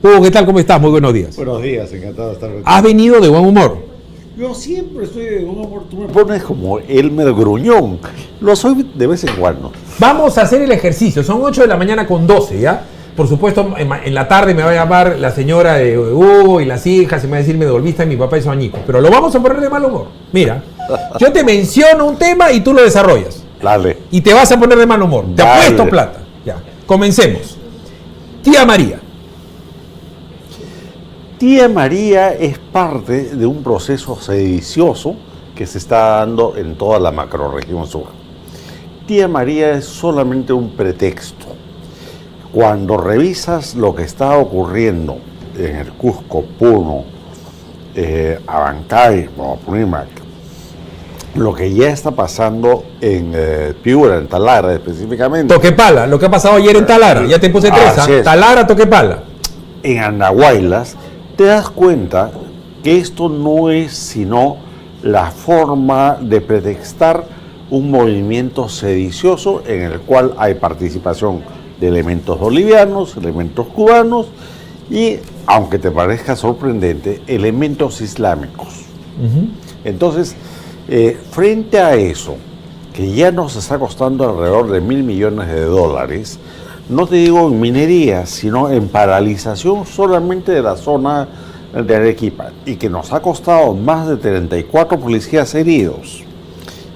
Hugo, ¿qué tal? ¿Cómo estás? Muy buenos días. Buenos días, encantado de estar contigo. ¿Has venido de buen humor? Yo siempre estoy de buen humor. Tú me pones como Elmer Gruñón. Lo soy de vez en cuando. Vamos a hacer el ejercicio. Son 8 de la mañana con 12, ¿ya? Por supuesto, en la tarde me va a llamar la señora de Hugo y las hijas y me va a decir, me devolviste a mi papá y su añico. Pero lo vamos a poner de mal humor. Mira, yo te menciono un tema y tú lo desarrollas. Dale. Y te vas a poner de mal humor. Te Dale. apuesto plata. Ya, comencemos. Tía María. Tía María es parte de un proceso sedicioso que se está dando en toda la macrorregión sur. Tía María es solamente un pretexto. Cuando revisas lo que está ocurriendo en el Cusco, Puno, Abancay, Apurímac, lo que ya está pasando en Piura, en Talara específicamente, Toquepala, lo que ha pasado ayer en Talara. Ya te puse tres. Así es. Talara, Toquepala. en Andahuaylas, te das cuenta que esto no es sino la forma de pretextar un movimiento sedicioso en el cual hay participación de elementos bolivianos, elementos cubanos y, aunque te parezca sorprendente, elementos islámicos. Entonces, frente a eso, que ya nos está costando alrededor de $1.000 millones, no te digo en minería, sino en paralización solamente de la zona de Arequipa, y que nos ha costado más de 34 policías heridos,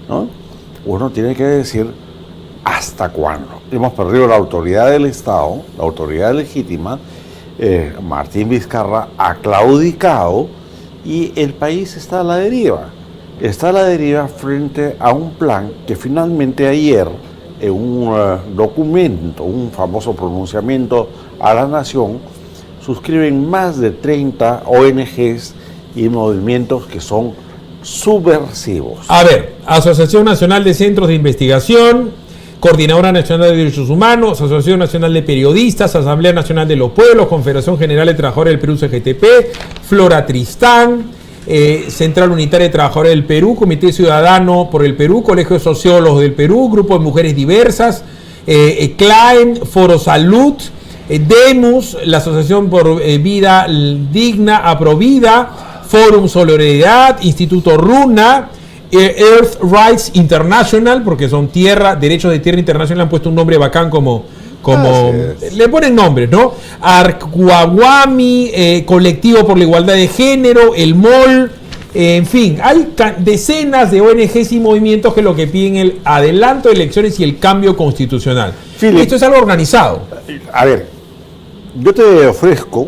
¿no? Uno tiene que decir, ¿hasta cuándo? Hemos perdido la autoridad del Estado, la autoridad legítima. Martín Vizcarra ha claudicado y el país está a la deriva. Está a la deriva frente a un plan que finalmente ayer, en un documento, un famoso pronunciamiento a la nación, suscriben más de 30 ONGs y movimientos que son subversivos. A ver, Asociación Nacional de Centros de Investigación, Coordinadora Nacional de Derechos Humanos, Asociación Nacional de Periodistas, Asamblea Nacional de los Pueblos, Confederación General de Trabajadores del Perú, CGTP, Flora Tristán, Central Unitaria de Trabajadores del Perú, Comité Ciudadano por el Perú, Colegio de Sociólogos del Perú, Grupo de Mujeres Diversas, CLAEN, Foro Salud, DEMUS, la Asociación por Vida Digna, Aprovida, Fórum Solidaridad, Instituto Runa, Earth Rights International, porque son derechos de tierra internacional, han puesto un nombre bacán como le ponen nombres, ¿no? Arcuaguami, Colectivo por la Igualdad de Género, el MOL, en fin, hay decenas de ONGs y movimientos que lo que piden el adelanto de elecciones y el cambio constitucional. Philip, esto es algo organizado. A ver, yo te ofrezco,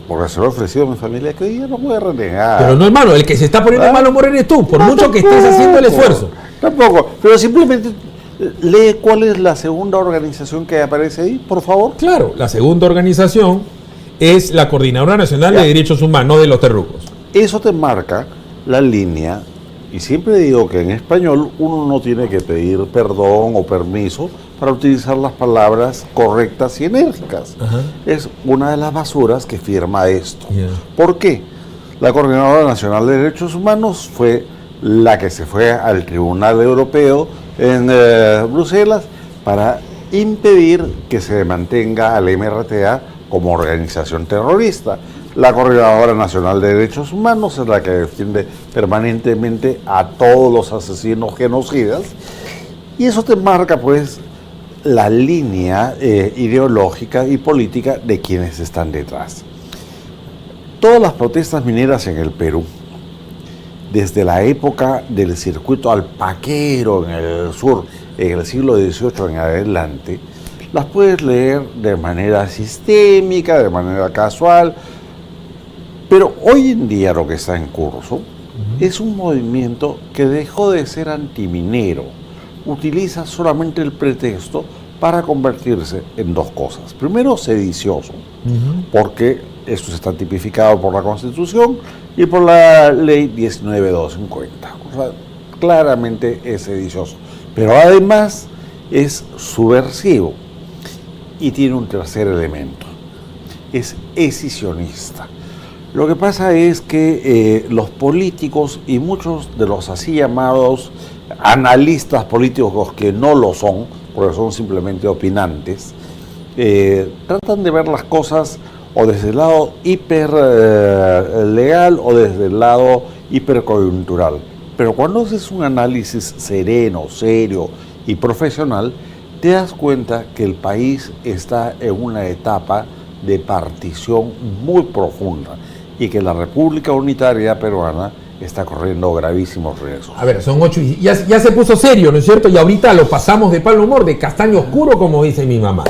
porque se lo he ofrecido a mi familia, que hoy día no voy a renegar. Pero no, hermano, el que se está poniendo de mal humor eres tú, por mucho que estés haciendo el esfuerzo. Tampoco, pero simplemente lee cuál es la segunda organización que aparece ahí, por favor. Claro, la segunda organización es la Coordinadora Nacional de Derechos Humanos de los Terrucos. Eso te marca la línea, y siempre digo que en español uno no tiene que pedir perdón o permiso para utilizar las palabras correctas y enérgicas. Ajá. Es una de las basuras que firma esto. Yeah. ¿Por qué? La Coordinadora Nacional de Derechos Humanos fue la que se fue al Tribunal Europeo en Bruselas para impedir que se mantenga al MRTA como organización terrorista. La Coordinadora Nacional de Derechos Humanos es la que defiende permanentemente a todos los asesinos genocidas, y eso te marca pues la línea ideológica y política de quienes están detrás. Todas las protestas mineras en el Perú, desde la época del circuito alpaquero en el sur, en el siglo XVIII en adelante, las puedes leer de manera sistémica, de manera casual, pero hoy en día lo que está en curso es un movimiento que dejó de ser antiminero, utiliza solamente el pretexto para convertirse en dos cosas. Primero, sedicioso, porque esto está tipificado por la Constitución y por la Ley 19250. O sea, claramente es sedicioso, pero además es subversivo y tiene un tercer elemento, es escisionista. Lo que pasa es que los políticos y muchos de los así llamados analistas políticos que no lo son, porque son simplemente opinantes, tratan de ver las cosas o desde el lado hiper legal o desde el lado hipercoyuntural. Pero cuando haces un análisis sereno, serio y profesional, te das cuenta que el país está en una etapa de partición muy profunda y que la República Unitaria Peruana está corriendo gravísimos riesgos. A ver, son 8 y ya se puso serio, ¿no es cierto? Y ahorita lo pasamos de palo humor, de castaño oscuro, como dice mi mamá.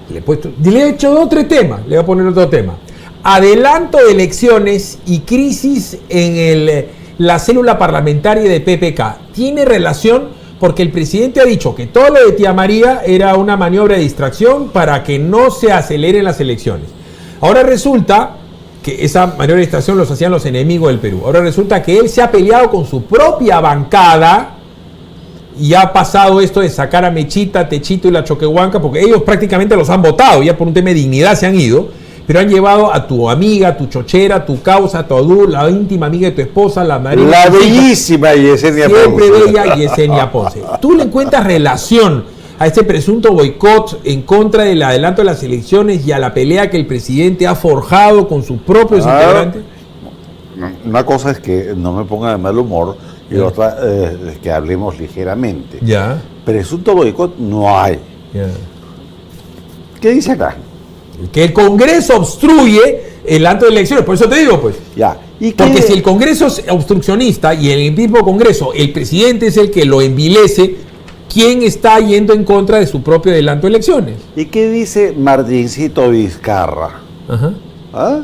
Le he hecho otro tema, le voy a poner otro tema. Adelanto de elecciones y crisis en la célula parlamentaria de PPK. ¿Tiene relación? Porque el presidente ha dicho que todo lo de Tía María era una maniobra de distracción para que no se aceleren las elecciones. Ahora resulta que esa maniobra de distracción los hacían los enemigos del Perú. Ahora resulta que él se ha peleado con su propia bancada y ha pasado esto de sacar a Mechita, Techito y la Choquehuanca, porque ellos prácticamente los han votado, ya por un tema de dignidad se han ido, pero han llevado a tu amiga, a tu chochera, a tu causa, a tu adú, la íntima amiga de tu esposa, la María. La bellísima Yesenia Ponce. Siempre bella Yesenia Ponce. ¿Tú le encuentras relación a este presunto boicot en contra del adelanto de las elecciones y a la pelea que el presidente ha forjado con sus propios integrantes? Una cosa es que no me ponga de mal humor y otra es que hablemos ligeramente. Ya. Presunto boicot no hay. Ya. ¿Qué dice acá? Que el Congreso obstruye el adelanto de elecciones, por eso te digo, pues. Ya. Porque si el Congreso es obstruccionista y en el mismo Congreso el presidente es el que lo envilece, ¿quién está yendo en contra de su propio adelanto de elecciones? ¿Y qué dice Martincito Vizcarra? Ajá. ¿Ah?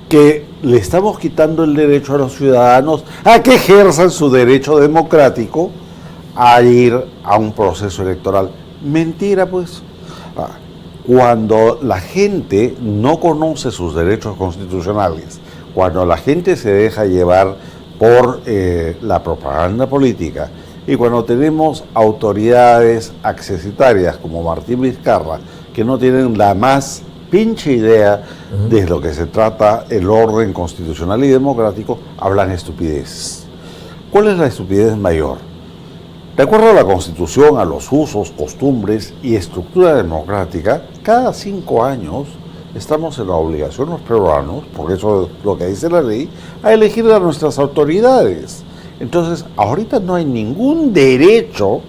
Que le estamos quitando el derecho a los ciudadanos a que ejerzan su derecho democrático a ir a un proceso electoral. Mentira, pues. Cuando la gente no conoce sus derechos constitucionales, cuando la gente se deja llevar por la propaganda política y cuando tenemos autoridades accesitarias como Martín Vizcarra que no tienen la más pinche idea de lo que se trata el orden constitucional y democrático, hablan estupideces. ¿Cuál es la estupidez mayor? De acuerdo a la Constitución, a los usos, costumbres y estructura democrática, cada 5 años estamos en la obligación los peruanos, porque eso es lo que dice la ley, a elegir a nuestras autoridades. Entonces, ahorita no hay ningún derecho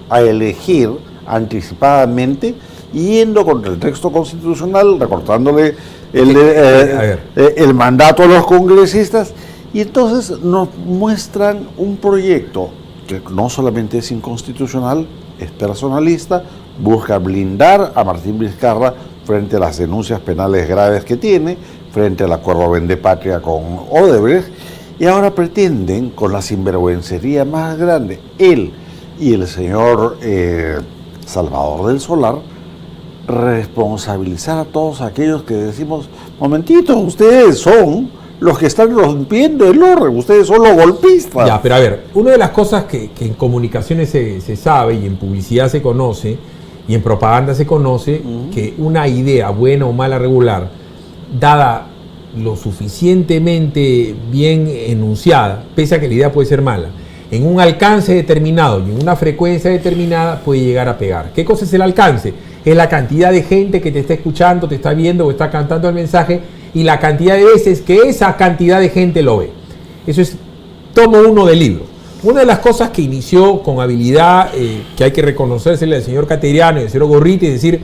a elegir anticipadamente yendo contra el texto constitucional, recortándole el mandato a los congresistas, y entonces nos muestran un proyecto que no solamente es inconstitucional, es personalista, busca blindar a Martín Vizcarra frente a las denuncias penales graves que tiene, frente al acuerdo Vendepatria con Odebrecht, y ahora pretenden, con la sinvergüencería más grande, él y el señor Salvador del Solar, responsabilizar a todos aquellos que decimos, momentito, ustedes son los que están rompiendo el orden, ustedes son los golpistas. Ya, pero a ver, una de las cosas que en comunicaciones se sabe y en publicidad se conoce y en propaganda se conoce, que una idea buena o mala regular, dada lo suficientemente bien enunciada, pese a que la idea puede ser mala, en un alcance determinado y en una frecuencia determinada puede llegar a pegar. ¿Qué cosa es el alcance? Es la cantidad de gente que te está escuchando, te está viendo o está cantando el mensaje y la cantidad de veces que esa cantidad de gente lo ve. Eso es tomo 1 del libro. Una de las cosas que inició con habilidad, que hay que reconocérsele al señor Cateriano y al señor Gorriti, es decir,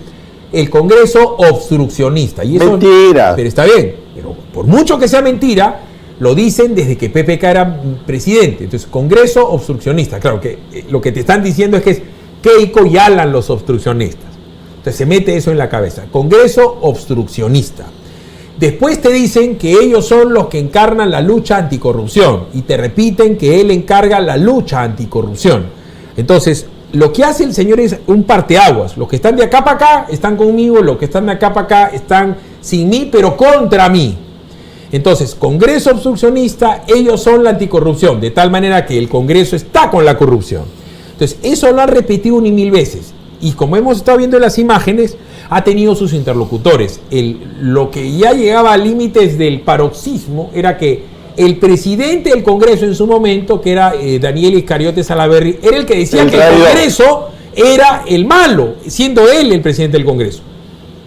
el Congreso obstruccionista. Y eso, mentira. Pero está bien, pero por mucho que sea mentira, lo dicen desde que PPK era presidente. Entonces, Congreso obstruccionista. Claro que lo que te están diciendo es que es Keiko y Alan los obstruccionistas. Entonces se mete eso en la cabeza. Congreso obstruccionista. Después te dicen que ellos son los que encarnan la lucha anticorrupción y te repiten que él encarga la lucha anticorrupción. Entonces, lo que hace el señor es un parteaguas. Los que están de acá para acá están conmigo, los que están de acá para acá están sin mí, pero contra mí. Entonces, Congreso obstruccionista, ellos son la anticorrupción, de tal manera que el Congreso está con la corrupción. Entonces, eso lo han repetido ni mil veces. Y como hemos estado viendo en las imágenes, ha tenido sus interlocutores. Lo que ya llegaba a límites del paroxismo era que el presidente del Congreso en su momento, que era Daniel Iscariote Salaverry, era el que decía que el Congreso era el malo, siendo él el presidente del Congreso.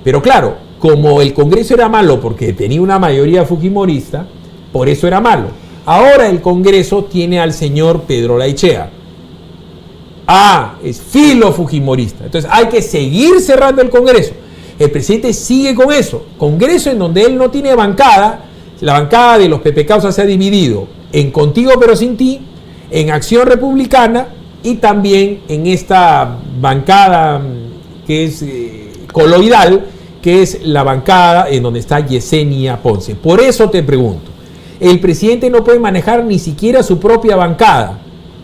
Pero claro, como el Congreso era malo porque tenía una mayoría fujimorista, por eso era malo. Ahora el Congreso tiene al señor Pedro Laichea. Es filo fujimorista. Entonces hay que seguir cerrando el Congreso. El presidente sigue con eso. Congreso en donde él no tiene bancada. La bancada de los PPK se ha dividido en Contigo pero sin ti, en Acción Republicana y también en esta bancada que es coloidal, que es la bancada en donde está Yesenia Ponce. Por eso te pregunto, el presidente no puede manejar ni siquiera su propia bancada.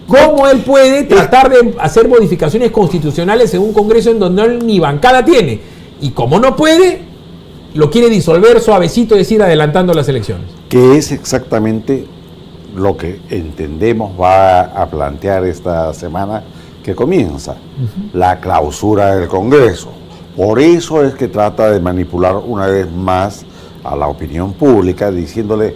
¿Cómo él puede tratar de hacer modificaciones constitucionales en un Congreso en donde él ni bancada tiene? Y como no puede, lo quiere disolver suavecito, es decir, adelantando las elecciones. Que es exactamente lo que entendemos va a plantear esta semana que comienza, la clausura del Congreso. Por eso es que trata de manipular una vez más a la opinión pública, diciéndole: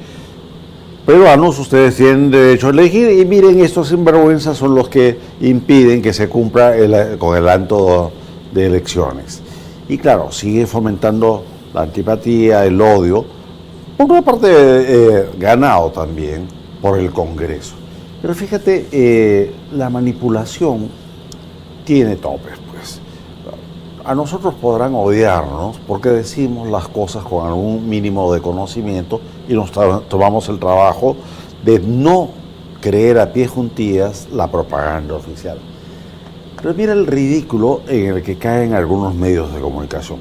peruanos, ustedes tienen derecho a elegir y miren, estos sinvergüenzas son los que impiden que se cumpla con el adelanto de elecciones. Y claro, sigue fomentando la antipatía, el odio, por una parte ganado también por el Congreso. Pero fíjate, la manipulación tiene topes, pues. A nosotros podrán odiarnos porque decimos las cosas con algún mínimo de conocimiento y nos tomamos el trabajo de no creer a pie juntillas la propaganda oficial. Pero mira el ridículo en el que caen algunos medios de comunicación.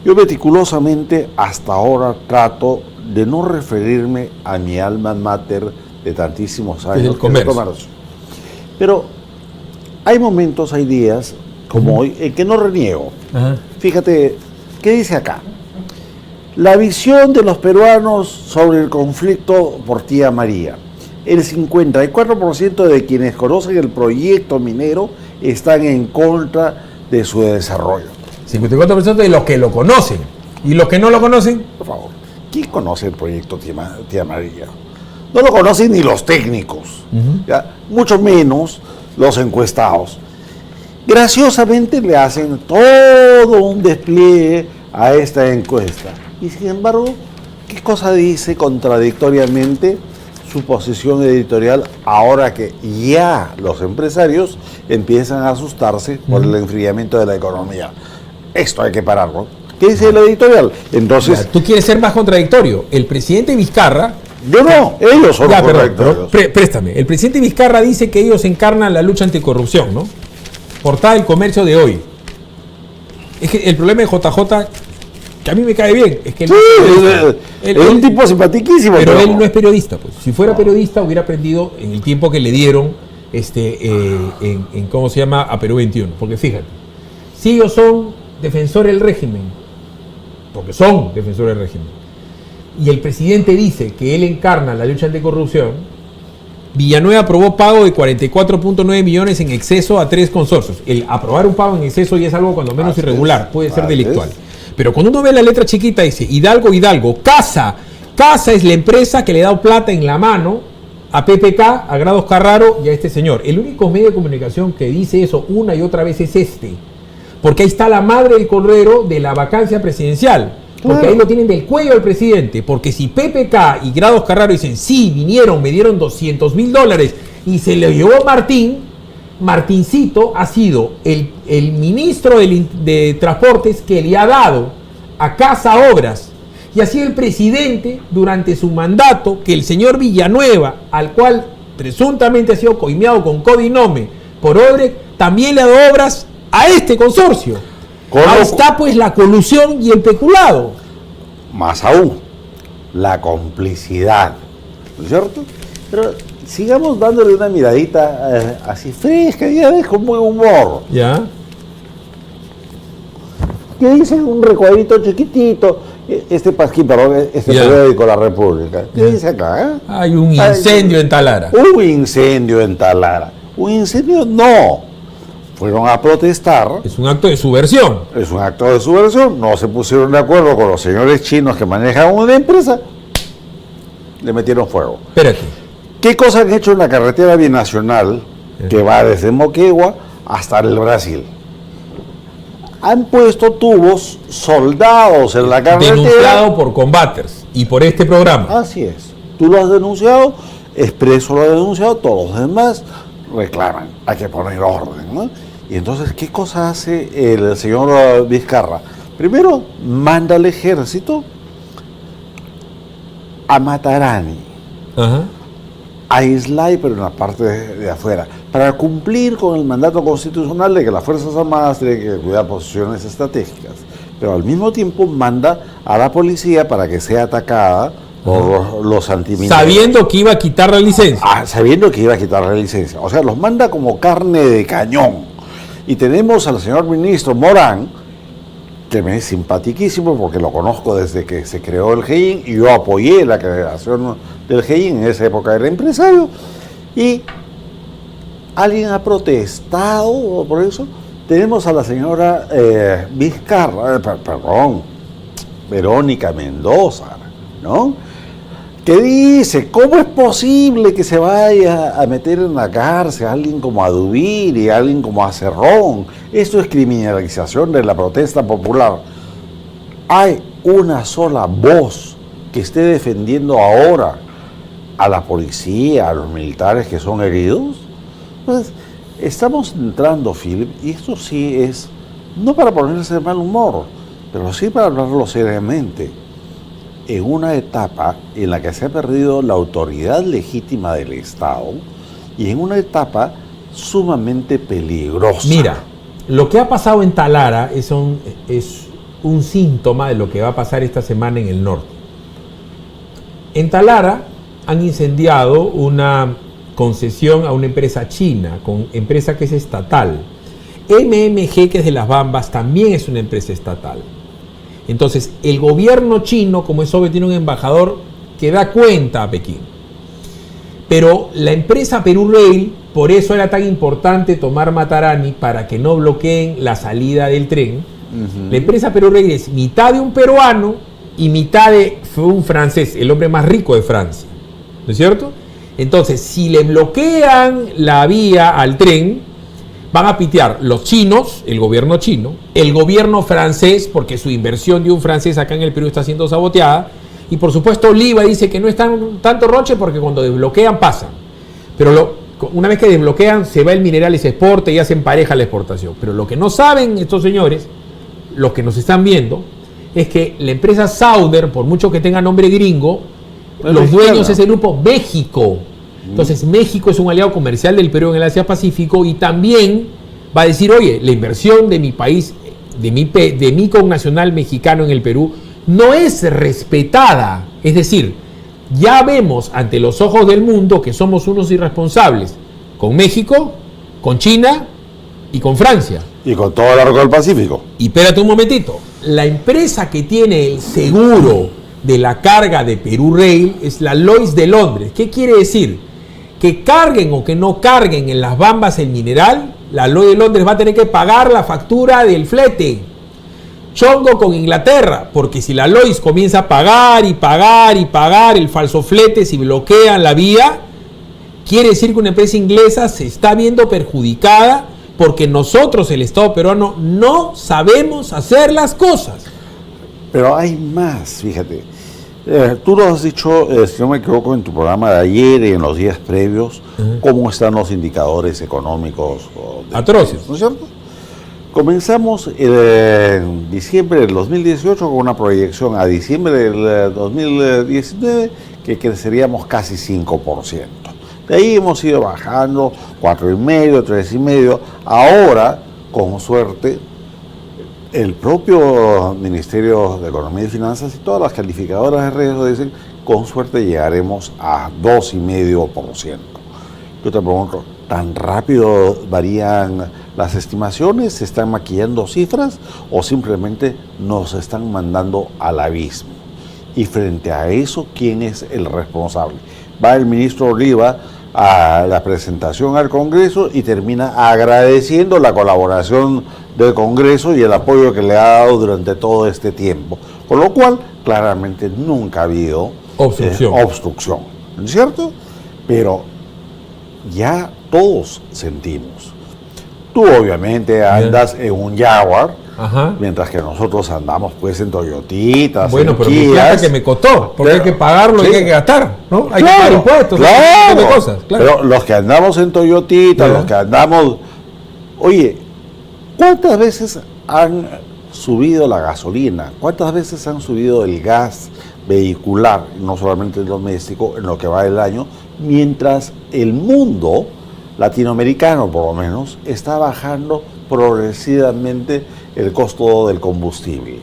Yo meticulosamente hasta ahora trato de no referirme a mi alma mater de tantísimos años, que es el comercio. Pero hay momentos, hay días, como hoy, en que no reniego. Fíjate, ¿qué dice acá? La visión de los peruanos sobre el conflicto por Tía María. El 54% de quienes conocen el proyecto minero están en contra de su desarrollo. 54% de los que lo conocen. ¿Y los que no lo conocen? Por favor, ¿quién conoce el proyecto Tía María? No lo conocen ni los técnicos, ¿ya? Mucho menos los encuestados. Graciosamente le hacen todo un despliegue a esta encuesta. Y sin embargo, ¿qué cosa dice contradictoriamente su posición editorial ahora que ya los empresarios empiezan a asustarse por el enfriamiento de la economía? Esto hay que pararlo. ¿Qué dice el editorial? Entonces, tú quieres ser más contradictorio. El presidente Vizcarra... Yo no, ellos son los contradictorios. Préstame. El presidente Vizcarra dice que ellos encarnan la lucha anticorrupción, ¿no? Portada del Comercio de hoy. Es que el problema de JJ, que a mí me cae bien, es que sí, es un tipo simpaticísimo. Pero él no es periodista, pues. Si fuera periodista hubiera aprendido en el tiempo que le dieron en ¿cómo se llama? A Perú 21. Porque fíjate, si ellos son defensores del régimen, porque son defensores del régimen, y el presidente dice que él encarna la lucha anticorrupción, Villanueva aprobó pago de 44.9 millones en exceso a 3 consorcios. El aprobar un pago en exceso ya es algo cuando menos irregular, puede ser delictual. Pero cuando uno ve la letra chiquita dice Hidalgo, Casa es la empresa que le da plata en la mano a PPK, a Grados Carraro y a este señor. El único medio de comunicación que dice eso una y otra vez es este. Porque ahí está la madre del cordero de la vacancia presidencial. Porque ahí lo tienen del cuello al presidente. Porque si PPK y Grados Carraro dicen, sí, vinieron, me dieron $200,000 y se le llevó Martincito ha sido el ministro de Transportes que le ha dado a Casa Obras. Y ha sido el presidente durante su mandato que el señor Villanueva, al cual presuntamente ha sido coimeado con codinome por Odebrecht, también le ha dado obras a este consorcio. Ahí está pues la colusión y el peculado. Más aún, la complicidad, ¿no es cierto? Pero sigamos dándole una miradita así fresca, ya ves, con buen humor. ¿Ya? ¿Qué dice un recuadrito chiquitito? Este periódico La República. ¿Qué dice acá? Hay un incendio en Talara. Un incendio en Talara. Un incendio no. Fueron a protestar. Es un acto de subversión. Es un acto de subversión. No se pusieron de acuerdo con los señores chinos que manejan una empresa. Le metieron fuego. Espérate. ¿Qué cosas han hecho en la carretera binacional que va desde Moquegua hasta el Brasil? han puesto tubos soldados en la carretera. Denunciado por Combaters y por este programa. Así es. Tú lo has denunciado, Expreso lo ha denunciado, todos los demás reclaman. Hay que poner orden, ¿no? Y entonces, ¿qué cosa hace el señor Vizcarra? Primero, manda al ejército a Matarani, Ajá. a Islay, pero en la parte de afuera, para cumplir con el mandato constitucional de que las Fuerzas Armadas tienen que cuidar posiciones estratégicas. Pero al mismo tiempo manda a la policía para que sea atacada por los antimineros. Sabiendo que iba a quitar la licencia. Sabiendo que iba a quitar la licencia. O sea, los manda como carne de cañón. Y tenemos al señor ministro Morán, que me es simpaticísimo porque lo conozco desde que se creó el GEIN y yo apoyé la creación del GEIN, en esa época era empresario, y alguien ha protestado por eso. Tenemos a la señora Vizcarra, Verónica Mendoza, ¿no? Que dice, ¿cómo es posible que se vaya a meter en la cárcel a alguien como Adubiri, a alguien como Acerrón? Esto es criminalización de la protesta popular. ¿Hay una sola voz que esté defendiendo ahora a la policía, a los militares que son heridos? Pues estamos entrando, Philip, y esto sí es, no para ponerse de mal humor, pero sí para hablarlo seriamente, en una etapa en la que se ha perdido la autoridad legítima del Estado y en una etapa sumamente peligrosa. Mira, lo que ha pasado en Talara es un síntoma de lo que va a pasar esta semana en el norte. En Talara han incendiado una concesión a una empresa china, empresa que es estatal. MMG, que es de Las Bambas, también es una empresa estatal. Entonces, el gobierno chino, como es obvio, tiene un embajador que da cuenta a Pekín. Pero la empresa Perú Rail, por eso era tan importante tomar Matarani para que no bloqueen la salida del tren. Uh-huh. La empresa Perú Rail es mitad de un peruano y mitad de un francés, el hombre más rico de Francia. ¿No es cierto? Entonces, si le bloquean la vía al tren, van a pitear los chinos, el gobierno francés, porque su inversión de un francés acá en el Perú está siendo saboteada, y por supuesto Oliva dice que no es tanto roche porque cuando desbloquean pasan. Pero una vez que desbloquean se va el mineral y se exporta y hacen pareja la exportación. Pero lo que no saben estos señores, los que nos están viendo, es que la empresa Sauder, por mucho que tenga nombre gringo, los dueños es el grupo México. Entonces México es un aliado comercial del Perú en el Asia-Pacífico y también va a decir, oye, la inversión de mi país, de mi connacional mexicano en el Perú, no es respetada. Es decir, ya vemos ante los ojos del mundo que somos unos irresponsables con México, con China y con Francia. Y con todo el arco del Pacífico. Y espérate un momentito, la empresa que tiene el seguro de la carga de Perú Rail es la Lloyd's de Londres. ¿Qué quiere decir? Que carguen o que no carguen en Las Bambas el mineral, la Lloyd's de Londres va a tener que pagar la factura del flete. Chongo con Inglaterra, porque si la Lloyd's comienza a pagar y pagar y pagar el falso flete, si bloquean la vía, quiere decir que una empresa inglesa se está viendo perjudicada porque nosotros, el Estado peruano, no sabemos hacer las cosas. Pero hay más, fíjate. Tú lo has dicho, si no me equivoco, en tu programa de ayer y en los días previos, cómo están los indicadores económicos atroces, ¿no es cierto? Comenzamos en diciembre del 2018 con una proyección a diciembre del 2019 que creceríamos casi 5%. De ahí hemos ido bajando 4,5%, 3,5%. Ahora, con suerte, el propio Ministerio de Economía y Finanzas y todas las calificadoras de riesgo dicen, con suerte llegaremos a 2,5%. Yo te pregunto, ¿tan rápido varían las estimaciones? ¿Se están maquillando cifras o simplemente nos están mandando al abismo? Y frente a eso, ¿quién es el responsable? Va el ministro Oliva a la presentación al Congreso y termina agradeciendo la colaboración del Congreso y el apoyo que le ha dado durante todo este tiempo. Con lo cual, claramente nunca ha habido obstrucción, ¿no es cierto? Pero ya todos sentimos. Tú obviamente andas en un Jaguar Ajá. Mientras que nosotros andamos pues en Toyotitas, bueno, en pero mi Kias. plata que me costó, porque hay que pagarlo y Sí. hay que gastar, ¿no? Hay que Claro, pagar impuestos, claro. hay que hacer cosas, claro. Pero los que andamos en Toyotitas, Ajá. los que andamos... Oye, ¿cuántas veces han subido la gasolina? ¿Cuántas veces han subido el gas vehicular, no solamente el doméstico, en lo que va del año? Mientras el mundo latinoamericano, por lo menos, está bajando progresivamente el costo del combustible.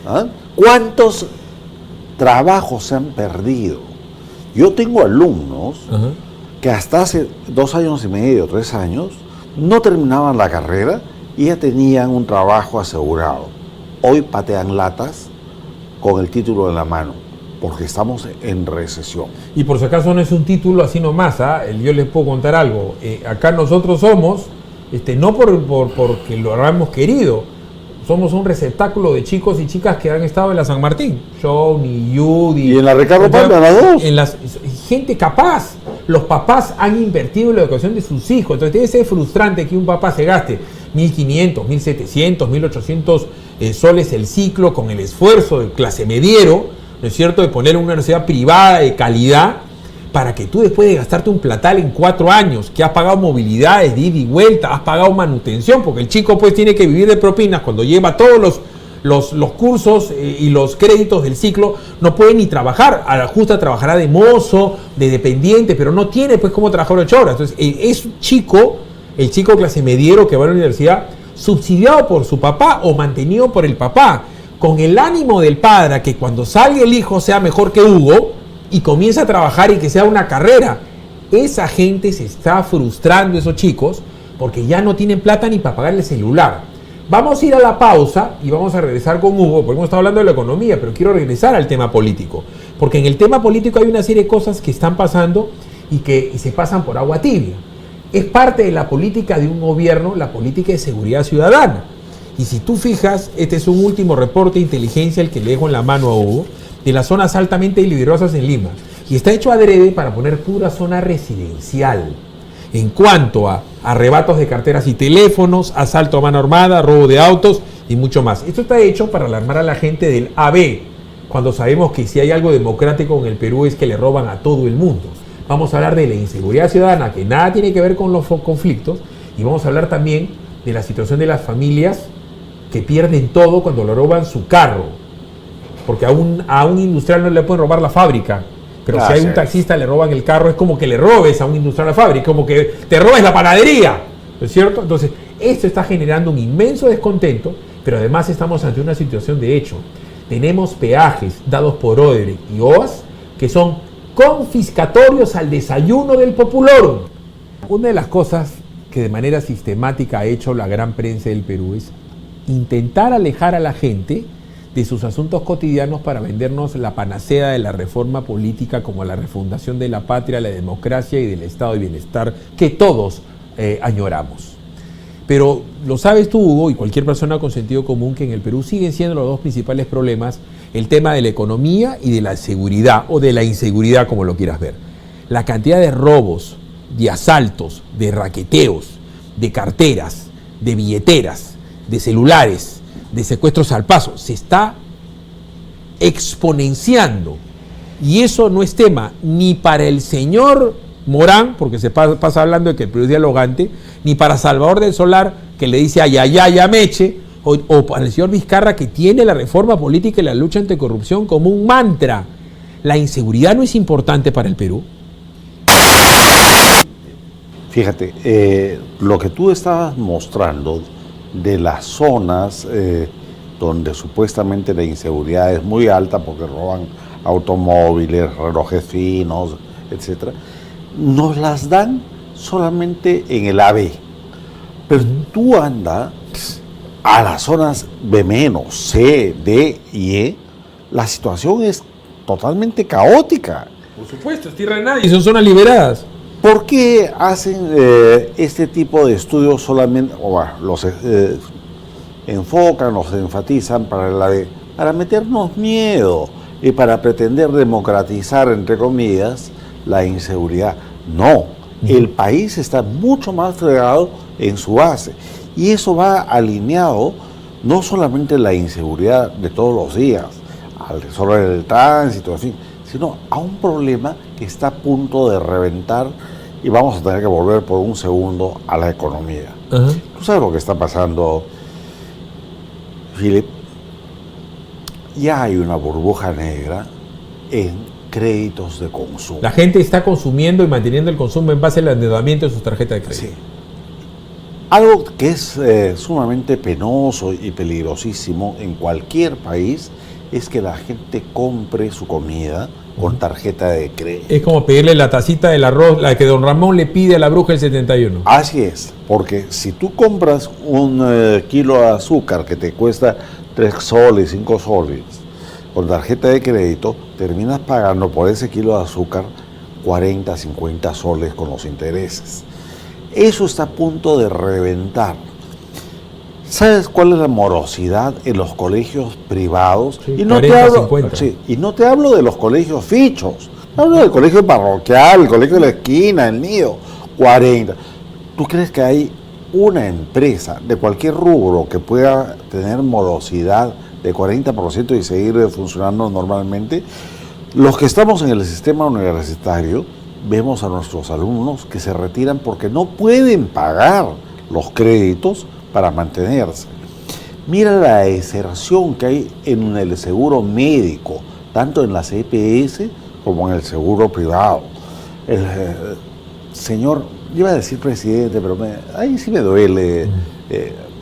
¿Ah? ¿Cuántos trabajos se han perdido? Yo tengo alumnos Ajá. que hasta hace 2 años y medio, 3 años, no terminaban la carrera y ya tenían un trabajo asegurado. Hoy patean latas con el título en la mano, porque estamos en recesión. Y por si acaso no es un título así nomás, ¿ah? Yo les puedo contar algo. Acá nosotros somos, no porque lo hayamos querido, somos un receptáculo de chicos y chicas que han estado en la San Martín. Johnny, Judy. Y en la Ricardo Palma, las dos. Gente capaz. Los papás han invertido en la educación de sus hijos. Entonces debe ser frustrante que un papá se gaste 1.500, 1.700, 1.800 soles el ciclo con el esfuerzo de clase mediero, ¿no es cierto?, de poner una universidad privada de calidad, para que tú después de gastarte un platal en 4 años, que has pagado movilidades de ida y vuelta, has pagado manutención, porque el chico pues tiene que vivir de propinas cuando lleva todos los cursos y los créditos del ciclo, no puede ni trabajar. A la justa trabajará de mozo, de dependiente, pero no tiene pues cómo trabajar 8 horas. Entonces es un chico, el chico clase mediero que va a la universidad, subsidiado por su papá o mantenido por el papá, con el ánimo del padre a que cuando salga el hijo sea mejor que Hugo y comienza a trabajar y que sea una carrera. Esa gente se está frustrando, esos chicos, porque ya no tienen plata ni para pagar el celular. Vamos a ir a la pausa y vamos a regresar con Hugo, porque hemos estado hablando de la economía, pero quiero regresar al tema político, porque en el tema político hay una serie de cosas que están pasando y se pasan por agua tibia. Es parte de la política de un gobierno, la política de seguridad ciudadana. Y si tú fijas, este es un último reporte de inteligencia, el que le dejo en la mano a Hugo, de las zonas altamente peligrosas en Lima. Y está hecho adrede para poner pura zona residencial. En cuanto a arrebatos de carteras y teléfonos, asalto a mano armada, robo de autos y mucho más. Esto está hecho para alarmar a la gente del AB, cuando sabemos que si hay algo democrático en el Perú es que le roban a todo el mundo. Vamos a hablar de la inseguridad ciudadana, que nada tiene que ver con los conflictos, y vamos a hablar también de la situación de las familias que pierden todo cuando le roban su carro, porque a un industrial no le pueden robar la fábrica, pero si hay un taxista le roban el carro, es como que le robes a un industrial la fábrica, como que te robes la panadería, ¿no es cierto? Entonces, esto está generando un inmenso descontento, pero además estamos ante una situación de hecho. Tenemos peajes dados por Odebrecht y OAS que son confiscatorios al desayuno del populorum. Una de las cosas que de manera sistemática ha hecho la gran prensa del Perú es intentar alejar a la gente de sus asuntos cotidianos para vendernos la panacea de la reforma política como la refundación de la patria, la democracia y del estado de bienestar que todos añoramos. Pero lo sabes tú, Hugo, y cualquier persona con sentido común, que en el Perú siguen siendo los dos principales problemas el tema de la economía y de la seguridad, o de la inseguridad, como lo quieras ver. La cantidad de robos, de asaltos, de raqueteos, de carteras, de billeteras, de celulares, de secuestros al paso, se está exponenciando. Y eso no es tema ni para el señor Morán, porque se pasa hablando de que el Perú es dialogante, ni para Salvador del Solar, que le dice ay, ay, ay, ameche, o para el señor Vizcarra, que tiene la reforma política y la lucha anticorrupción como un mantra. ¿La inseguridad no es importante para el Perú? Fíjate, lo que tú estabas mostrando de las zonas donde supuestamente la inseguridad es muy alta porque roban automóviles, relojes finos, etcétera, nos las dan solamente en el AB. Pero tú andas a las zonas B-, C, D y E, la situación es totalmente caótica. Por supuesto, es tierra de nadie y son zonas liberadas. ¿Por qué hacen este tipo de estudios solamente, los enfocan, los enfatizan para meternos miedo y para pretender democratizar, entre comillas, la inseguridad? No, el país está mucho más fregado en su base. Y eso va alineado no solamente a la inseguridad de todos los días, al desorden del tránsito, en fin, sino a un problema que está a punto de reventar y vamos a tener que volver por un segundo a la economía. ¿Tú sabes lo que está pasando, Philip? Ya hay una burbuja negra en créditos de consumo. La gente está consumiendo y manteniendo el consumo en base al endeudamiento de sus tarjetas de crédito. Sí. Algo que es sumamente penoso y peligrosísimo en cualquier país es que la gente compre su comida con tarjeta de crédito. Es como pedirle la tacita del arroz, la que don Ramón le pide a la bruja del 71. Así es, porque si tú compras un kilo de azúcar que te cuesta 3 soles, 5 soles, con tarjeta de crédito, terminas pagando por ese kilo de azúcar 40, 50 soles con los intereses. Eso está a punto de reventar. ¿Sabes cuál es la morosidad en los colegios privados? Sí, y, no 40, te hablo, 50. sí, y no te hablo de los colegios fichos, hablo del colegio parroquial, el colegio de la esquina, el nido, 40. ¿Tú crees que hay una empresa de cualquier rubro que pueda tener morosidad de 40% y seguir funcionando normalmente? Los que estamos en el sistema universitario vemos a nuestros alumnos que se retiran porque no pueden pagar los créditos para mantenerse. Mira la deserción que hay en el seguro médico, tanto en las EPS como en el seguro privado. El señor, iba a decir presidente, pero ahí sí me duele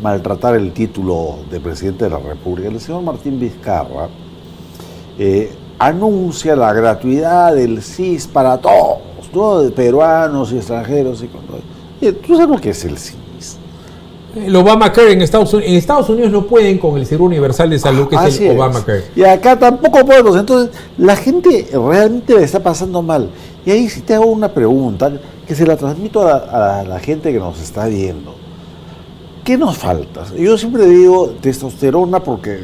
maltratar el título de presidente de la República. El señor Martín Vizcarra anuncia la gratuidad del SIS para todos, ¿no? De peruanos y extranjeros. ¿Tú sabes lo que es el SIS? El Obamacare en Estados Unidos no pueden con el Seguro Universal de Salud, que es el Obamacare. Y acá tampoco podemos. Entonces, la gente realmente le está pasando mal. Y ahí sí te hago una pregunta, que se la transmito a la gente que nos está viendo. ¿Qué nos falta? Yo siempre digo testosterona porque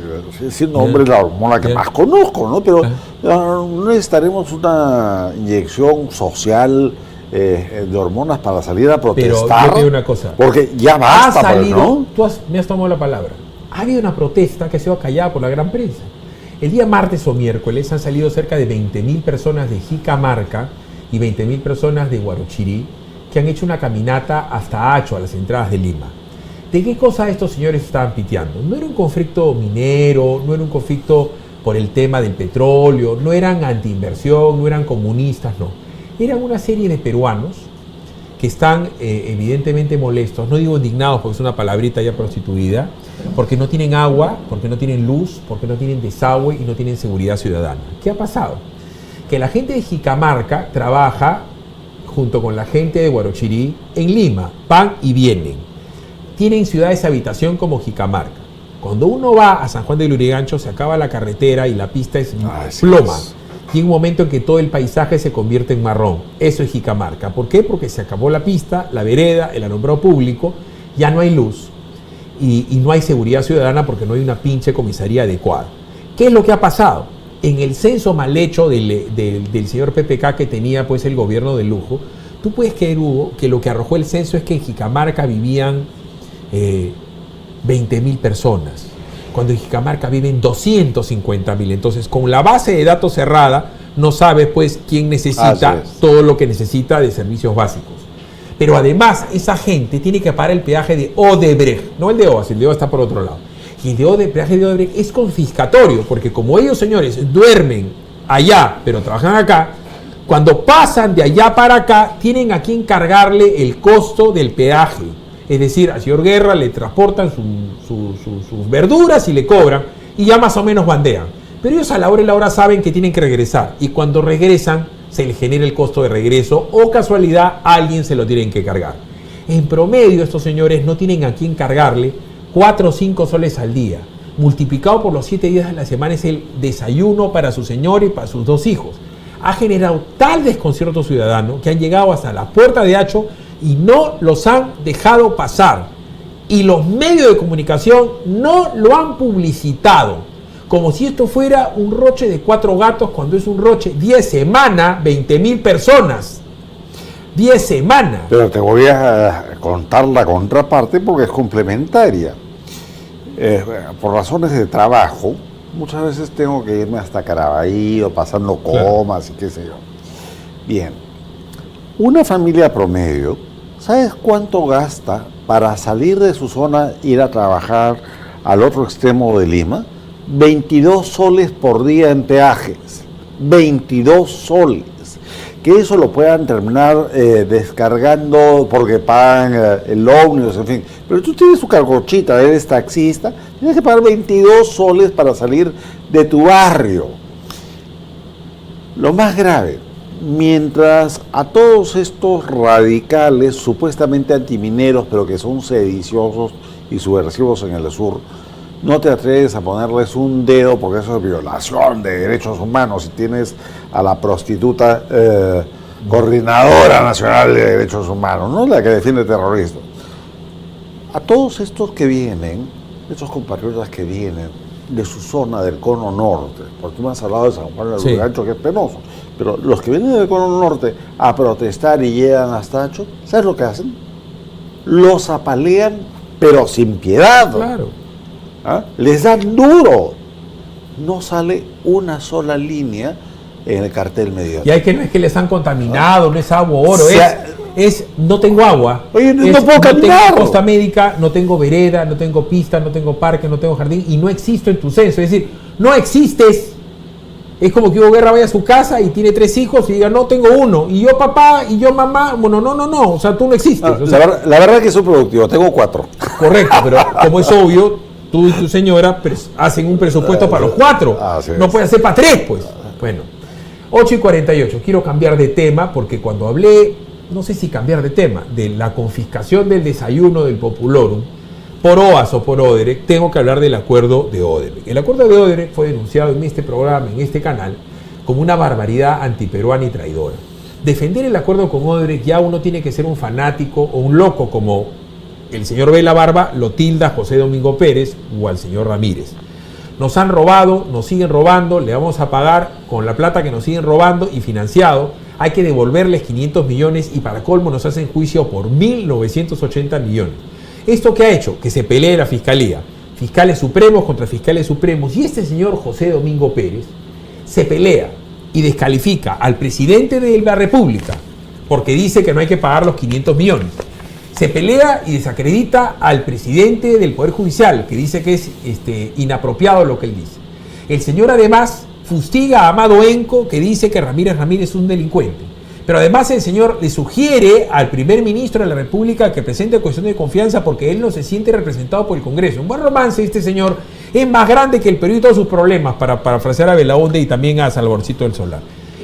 siendo hombre es la hormona que más conozco, ¿no? Pero no necesitaremos una inyección social de hormonas para salir a protestar. Pero yo te digo una cosa. Porque ya basta, ha salido, ¿no? me has tomado la palabra. Ha habido una protesta que ha sido callada por la gran prensa. El día martes o miércoles han salido cerca de 20.000 personas de Jicamarca y 20.000 personas de Huarochirí que han hecho una caminata hasta Acho, a las entradas de Lima. ¿De qué cosa estos señores estaban piteando? No era un conflicto minero, no era un conflicto por el tema del petróleo, no eran antiinversión, no eran comunistas, no. Eran una serie de peruanos que están evidentemente molestos, no digo indignados porque es una palabrita ya prostituida, porque no tienen agua, porque no tienen luz, porque no tienen desagüe y no tienen seguridad ciudadana. ¿Qué ha pasado? Que la gente de Jicamarca trabaja junto con la gente de Huarochirí en Lima, van y vienen. Tienen ciudades de habitación como Jicamarca. Cuando uno va a San Juan de Lurigancho se acaba la carretera y la pista es ploma. Y hay un momento en que todo el paisaje se convierte en marrón. Eso es Jicamarca. ¿Por qué? Porque se acabó la pista, la vereda, el alumbrado público, ya no hay luz y no hay seguridad ciudadana porque no hay una pinche comisaría adecuada. ¿Qué es lo que ha pasado? En el censo mal hecho del señor PPK que tenía pues el gobierno de lujo, tú puedes creer, Hugo, que lo que arrojó el censo es que en Jicamarca vivían 20.000 personas, cuando en Jicamarca viven 250.000. Entonces, con la base de datos cerrada, no sabes pues quién necesita todo lo que necesita de servicios básicos. Pero además, esa gente tiene que pagar el peaje de Odebrecht, no el de OAS, el de OAS está por otro lado. Y el peaje de Odebrecht es confiscatorio, porque como ellos, señores, duermen allá, pero trabajan acá, cuando pasan de allá para acá, tienen a quien cargarle el costo del peaje. Es decir, al señor Guerra le transportan sus verduras y le cobran, y ya más o menos bandean. Pero ellos a la hora y la hora saben que tienen que regresar, y cuando regresan se les genera el costo de regreso, o casualidad, alguien se lo tienen que cargar. En promedio, estos señores no tienen a quién cargarle 4 o 5 soles al día. Multiplicado por los 7 días de la semana es el desayuno para su señor y para sus 2 hijos. Ha generado tal desconcierto ciudadano que han llegado hasta la puerta de Acho y no los han dejado pasar. Y los medios de comunicación no lo han publicitado. Como si esto fuera un roche de 4 gatos, cuando es un roche 10 semanas, 20.000 personas. 10 semanas. Pero te voy a contar la contraparte porque es complementaria. Por razones de trabajo, muchas veces tengo que irme hasta Caraballo, pasando comas y qué sé yo. Bien, una familia promedio, ¿sabes cuánto gasta para salir de su zona, ir a trabajar al otro extremo de Lima? 22 soles por día en peajes. 22 soles. Que eso lo puedan terminar descargando porque pagan el ómnibus, en fin. Pero tú tienes tu cargochita, eres taxista, tienes que pagar 22 soles para salir de tu barrio. Lo más grave, mientras a todos estos radicales, supuestamente antimineros, pero que son sediciosos y subversivos en el sur, no te atreves a ponerles un dedo porque eso es violación de derechos humanos. Si tienes a la prostituta coordinadora nacional de derechos humanos, no la que defiende terroristas. A todos estos que vienen, estos compatriotas que vienen de su zona del cono norte, porque tú me has hablado de San Juan del Lurigancho, que es penoso, pero los que vienen del cono norte a protestar y llegan hasta Acho, ¿sabes lo que hacen? Los apalean, pero sin piedad. Claro. ¿Ah? Les dan duro. No sale una sola línea en el cartel mediático. Y hay que no es que les han contaminado, no es agua o oro, es no tengo agua. Oye, no puedo caminar. No tengo costa médica, no tengo vereda, no tengo pista, no tengo parque, no tengo jardín y no existo en tu censo. Es decir, no existes. Es como que Hugo Guerra vaya a su casa y tiene 3 hijos y diga, no, tengo uno. Y yo papá y yo mamá. Bueno, no. O sea, tú no existes. No, o sea, la verdad es que soy productivo, tengo 4. Correcto, pero como es obvio, tú y tu señora hacen un presupuesto para los 4. No puede hacer para 3, pues. Bueno, 8:48. Quiero cambiar de tema porque cuando hablé, no sé si cambiar de tema, de la confiscación del desayuno del Populorum, por OAS o por Odebrecht, tengo que hablar del acuerdo de Odebrecht. El acuerdo de Odebrecht fue denunciado en este programa, en este canal, como una barbaridad antiperuana y traidora. Defender el acuerdo con Odebrecht ya uno tiene que ser un fanático o un loco como el señor Vela Barba lo tilda a José Domingo Pérez o al señor Ramírez. Nos han robado, nos siguen robando, le vamos a pagar con la plata que nos siguen robando y financiado. Hay que devolverles 500 millones y para colmo nos hacen juicio por 1.980 millones. ¿Esto qué ha hecho? Que se pelee la fiscalía. Fiscales supremos contra fiscales supremos. Y este señor José Domingo Pérez se pelea y descalifica al presidente de la República porque dice que no hay que pagar los 500 millones. Se pelea y desacredita al presidente del Poder Judicial, que dice que es inapropiado lo que él dice. El señor además fustiga a Amado Enco, que dice que Ramírez es un delincuente. Pero además el señor le sugiere al primer ministro de la República que presente cuestión de confianza porque él no se siente representado por el Congreso. Un buen romance, este señor es más grande que el Perú y todos sus problemas, para parafrasear a Belaunde y también a Salvadorcito del Solar.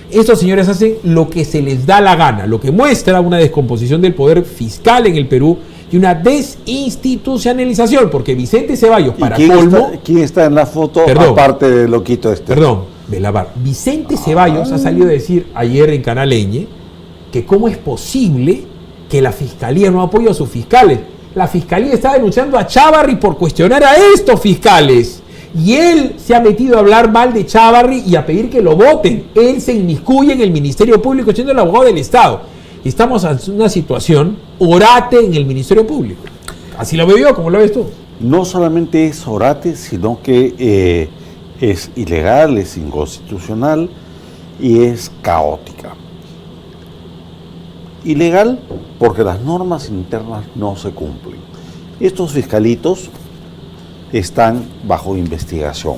Estos señores hacen lo que se les da la gana, lo que muestra una descomposición del poder fiscal en el Perú y una desinstitucionalización, porque Vicente Ceballos, para colmo... ¿Quién está en la foto aparte del loquito este? Perdón, Belabar. Vicente Ceballos ha salido a decir ayer en Canal Ñ que cómo es posible que la Fiscalía no apoye a sus fiscales. La Fiscalía está denunciando a Chávarri por cuestionar a estos fiscales. Y él se ha metido a hablar mal de Chávarri y a pedir que lo voten. Él se inmiscuye en el Ministerio Público siendo el abogado del Estado. Y estamos en una situación orate en el Ministerio Público. Así lo veo yo, como lo ves tú. No solamente es orate, sino que es ilegal, es inconstitucional y es caótica. Ilegal porque las normas internas no se cumplen. Estos fiscalitos están bajo investigación.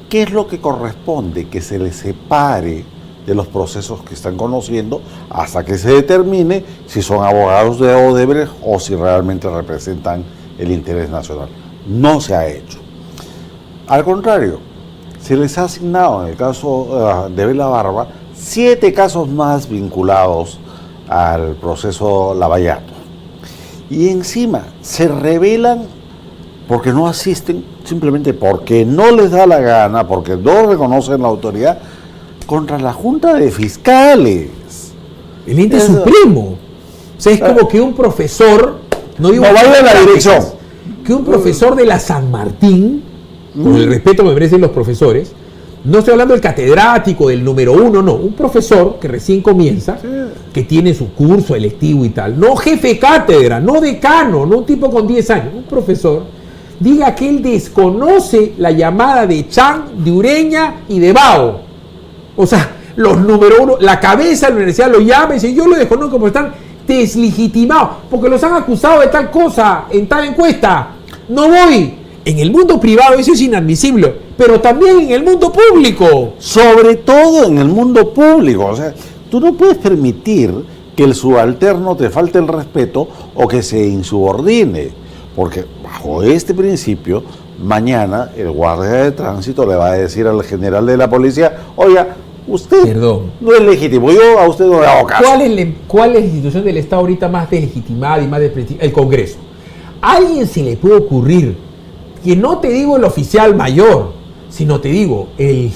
¿Qué es lo que corresponde? Que se les separe de los procesos que están conociendo hasta que se determine si son abogados de Odebrecht o si realmente representan el interés nacional. No se ha hecho. Al contrario, se les ha asignado, en el caso de Vela Barba, 7 casos más vinculados al proceso Lavallato. Y encima se revelan porque no asisten, simplemente porque no les da la gana, porque no reconocen la autoridad, contra la Junta de Fiscales. El ente supremo. O sea, es como que un profesor, no digo... No vaya en la dirección. Que un profesor de la San Martín, con el respeto que merecen los profesores, No estoy hablando del catedrático, del número uno, no. Un profesor que recién comienza, sí, que tiene su curso electivo y tal. No jefe de cátedra, no decano, no un tipo con 10 años. Un profesor diga que él desconoce la llamada de Chang, de Ureña y de Bao. O sea, los número uno, la cabeza de la universidad lo llama y dice, yo lo desconozco como están deslegitimados, porque los han acusado de tal cosa en tal encuesta. No voy. En el mundo privado eso es inadmisible, pero también en el mundo público. Sobre todo en el mundo público. O sea, tú no puedes permitir que el subalterno te falte el respeto o que se insubordine, porque bajo este principio, mañana el guardia de tránsito le va a decir al general de la policía, oiga, usted no es legítimo, yo a usted no le hago caso. ¿Cuál es la institución del Estado ahorita más deslegitimada y más desprestigiada? El Congreso. ¿A alguien se le puede ocurrir que no te digo el oficial mayor, sino te digo el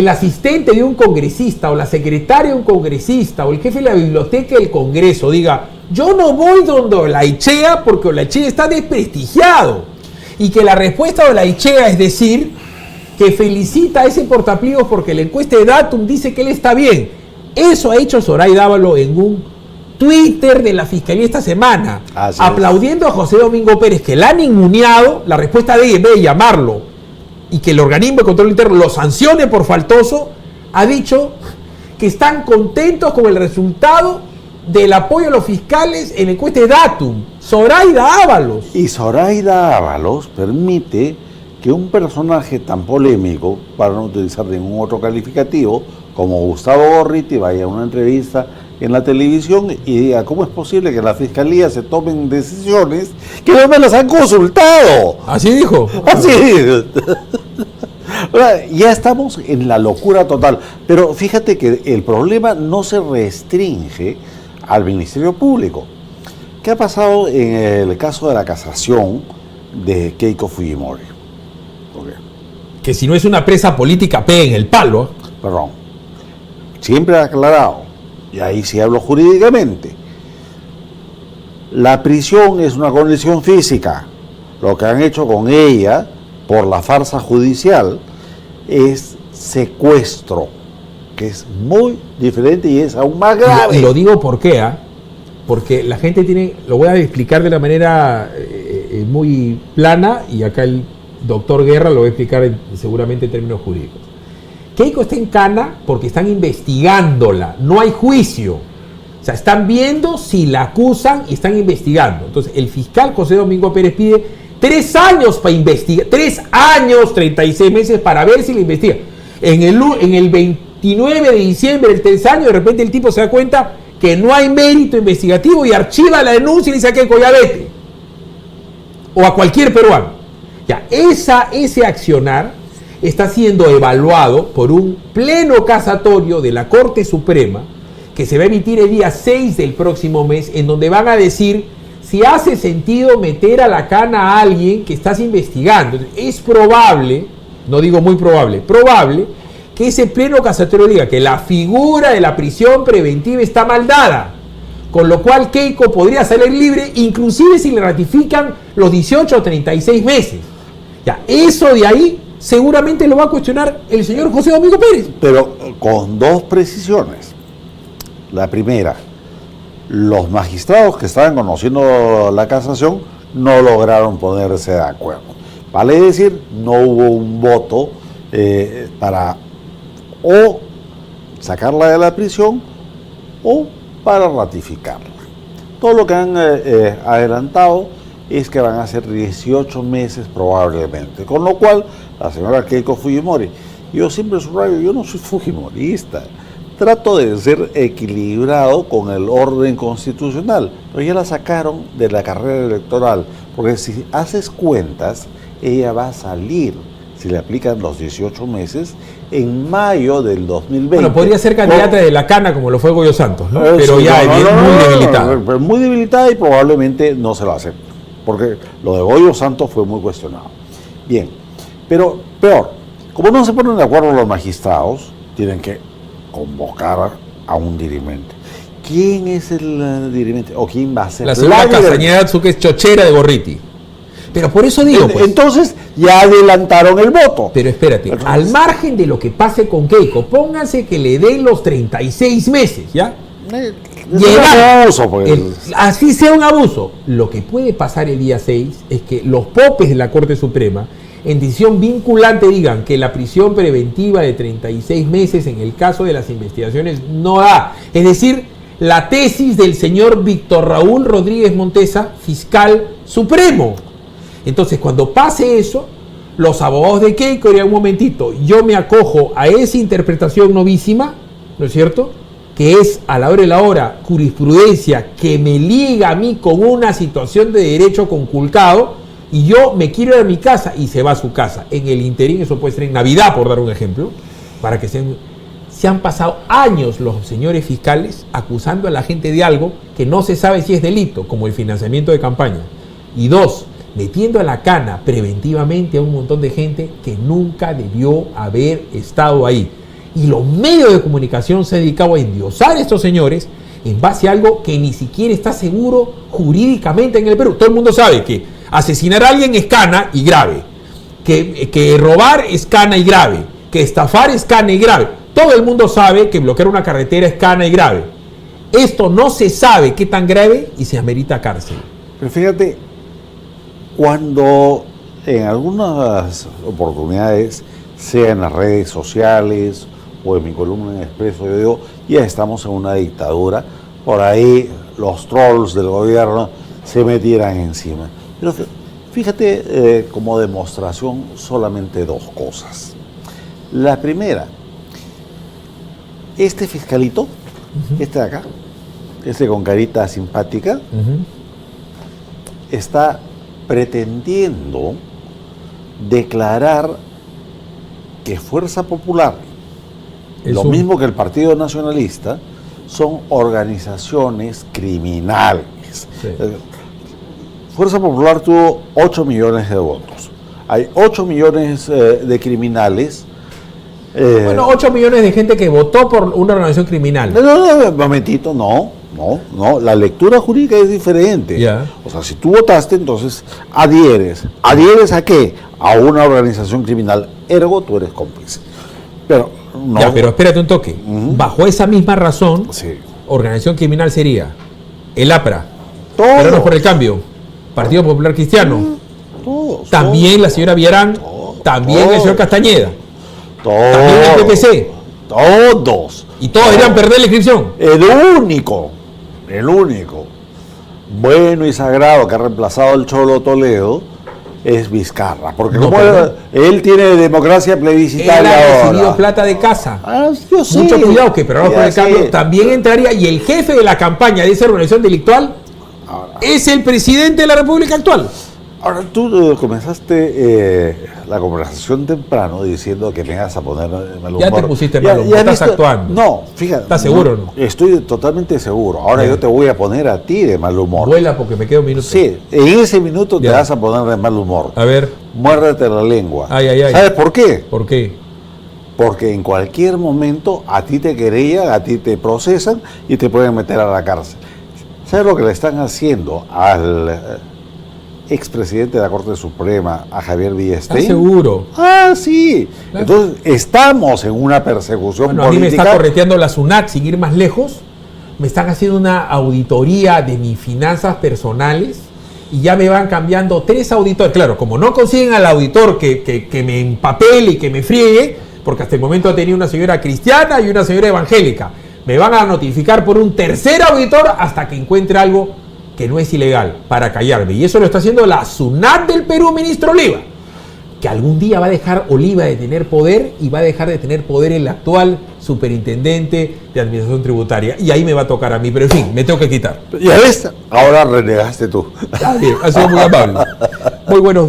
asistente de un congresista o la secretaria de un congresista o el jefe de la biblioteca del Congreso diga, yo no voy donde Olaichea porque Olaichea está desprestigiado? Y que la respuesta de Olaichea es decir que felicita a ese portapliegos porque la encuesta de Datum dice que él está bien. Eso ha hecho Zoraida Ábalos en un Twitter de la Fiscalía esta semana, aplaudiendo a José Domingo Pérez, que la han ninguneado. La respuesta de él, en vez de llamarlo y que el organismo de control interno lo sancione por faltoso, ha dicho que están contentos con el resultado del apoyo a los fiscales en la encuesta de Datum. Zoraida Ábalos. Y Zoraida Ábalos permite que un personaje tan polémico, para no utilizar ningún otro calificativo, como Gustavo Gorriti, vaya a una entrevista en la televisión y diga, ¿cómo es posible que en la fiscalía se tomen decisiones que no me las han consultado? Así dijo. Así. Ya estamos en la locura total. Pero fíjate que el problema no se restringe al Ministerio Público. ¿Qué ha pasado en el caso de la casación de Keiko Fujimori? Okay. Que si no es una presa política, peguen el palo. Perdón. Siempre ha aclarado, y ahí sí hablo jurídicamente, la prisión es una condición física. Lo que han hecho con ella, por la farsa judicial, es secuestro, que es muy diferente y es aún más grave. Y lo digo por qué, porque la gente tiene, lo voy a explicar de la manera muy plana, y acá el doctor Guerra lo va a explicar seguramente en términos jurídicos. Keiko está en cana porque están investigándola, no hay juicio. O sea, están viendo si la acusan y están investigando. Entonces, el fiscal José Domingo Pérez pide 3 años para investigar, 3 años, 36 meses para ver si la investiga. En el 29 de diciembre del 3 año, de repente el tipo se da cuenta que no hay mérito investigativo y archiva la denuncia y dice a Keiko, ya vete. O a cualquier peruano. Ya, ese accionar está siendo evaluado por un pleno casatorio de la Corte Suprema que se va a emitir el día 6 del próximo mes, en donde van a decir si hace sentido meter a la cana a alguien que estás investigando. Es probable, no digo muy probable, probable que ese pleno casatorio diga que la figura de la prisión preventiva está mal dada, con lo cual Keiko podría salir libre, inclusive si le ratifican los 18 o 36 meses. Ya, eso de ahí seguramente lo va a cuestionar el señor José Domingo Pérez. Pero con 2 precisiones. La primera, los magistrados que estaban conociendo la casación no lograron ponerse de acuerdo. Vale decir, no hubo un voto para o sacarla de la prisión o para ratificarla. Todo lo que han adelantado es que van a ser 18 meses probablemente, con lo cual la señora Keiko Fujimori, yo siempre subrayo, yo no soy fujimorista, trato de ser equilibrado con el orden constitucional, pero ya la sacaron de la carrera electoral, porque si haces cuentas, ella va a salir, si le aplican los 18 meses, en mayo del 2020. Bueno, podría ser candidata de la cana como lo fue Goyo Santos, ¿no? Pero sí, ya muy debilitada. Pero muy debilitada y probablemente no se lo acepte, porque lo de Goyo Santos fue muy cuestionado. Bien, pero peor, como no se ponen de acuerdo los magistrados, tienen que convocar a un dirimente. ¿Quién es el dirimente? ¿O quién va a ser? La señora Castañeda, que es chochera de Gorriti. Pero por eso digo, pues, Entonces ya adelantaron el voto. pero espérate, Entonces, al margen de lo que pase con Keiko, pónganse que le den los 36 meses, ¿ya? es Llegar, un abuso, pues. así sea un abuso. Lo que puede pasar el día 6 es que los popes de la Corte Suprema, en decisión vinculante, digan que la prisión preventiva de 36 meses en el caso de las investigaciones no da. Es decir, la tesis del señor Víctor Raúl Rodríguez Montesa, fiscal supremo. Entonces, cuando pase eso, los abogados de Keiko dirían: un momentito, yo me acojo a esa interpretación novísima, ¿no es cierto?, que es a la hora de la hora jurisprudencia que me liga a mí con una situación de derecho conculcado, y yo me quiero ir a mi casa, y se va a su casa. En el interín, eso puede ser en Navidad, por dar un ejemplo, para que se han pasado años los señores fiscales acusando a la gente de algo que no se sabe si es delito, como el financiamiento de campaña. Y dos, metiendo a la cana preventivamente a un montón de gente que nunca debió haber estado ahí. Y los medios de comunicación se han dedicado a endiosar a estos señores en base a algo que ni siquiera está seguro jurídicamente en el Perú. Todo el mundo sabe que asesinar a alguien es cana y grave, que robar es cana y grave, que estafar es cana y grave. Todo el mundo sabe que bloquear una carretera es cana y grave. Esto no se sabe qué tan grave y se amerita cárcel. Pero fíjate, cuando en algunas oportunidades, sea en las redes sociales o en mi columna en Expreso, yo digo: ya estamos en una dictadura, por ahí los trolls del gobierno se metieran encima. Pero fíjate, como demostración, solamente dos cosas. La primera, este fiscalito, este de acá, este con carita simpática, está pretendiendo declarar que Fuerza Popular, lo mismo que el Partido Nacionalista, son organizaciones criminales. Sí. Fuerza Popular tuvo 8 millones de votos. Hay 8 millones de criminales. Bueno, 8 millones de gente que votó por una organización criminal. No, momentito, no, la lectura jurídica es diferente. Ya. O sea, si tú votaste, entonces adhieres. ¿Adhieres a qué? A una organización criminal, ergo tú eres cómplice. Pero no. Ya, pero espérate un toque. Bajo esa misma razón, Sí. organización criminal sería el APRA, Todos. Peruanos por el Cambio, Partido Popular Cristiano, Todos. también la señora Villarán, también el señor Castañeda, también el PPC, Todos. y todos deberían perder la inscripción. El único bueno y sagrado que ha reemplazado al Cholo Toledo es Vizcarra, porque No, como pero él tiene democracia Él plebiscitaria ha recibido ahora. plata de casa. Yo sé. Mucho cuidado, que Peruanos por Ya el Cambio sé. también entraría, y el jefe de la campaña de esa organización delictual Ahora, es el presidente de la República actual. ahora tú comenzaste la conversación temprano diciendo que me vas a poner mal humor. Ya te pusiste mal humor, estás actuando. No, fíjate. ¿Estás seguro o no? Estoy totalmente seguro. Ahora Ya. yo te voy a poner a ti de mal humor. Vuela porque me quedo un minuto. Sí, en ese minuto te Ya. vas a poner de mal humor. A ver, Muérdete la lengua. Ay, ay, ay. ¿Sabes por qué? ¿por qué? Porque en cualquier momento a ti te querellan, a ti te procesan y te pueden meter a la cárcel. ¿Sabes lo que le están haciendo al expresidente de la Corte Suprema, a Javier ¿Estás Villestein? seguro? Ah, sí. Claro. Entonces, estamos en una persecución Bueno, a mí me política. está correteando la SUNAT, sin ir más lejos. Me están haciendo una auditoría de mis finanzas personales y ya me van cambiando 3 auditores. Claro, como no consiguen al auditor que me empapele y que me friegue, porque hasta el momento tenía una señora cristiana y una señora evangélica, me van a notificar por un tercer auditor hasta que encuentre algo que no es ilegal, para callarme. Y eso lo está haciendo la SUNAT del Perú, ministro Oliva, que algún día va a dejar Oliva de tener poder y va a dejar de tener poder el actual superintendente de administración tributaria. Y ahí me va a tocar a mí, pero en fin, me tengo que quitar. Ya ves, ahora renegaste tú. Está bien, ha sido muy amable. Muy buenos días.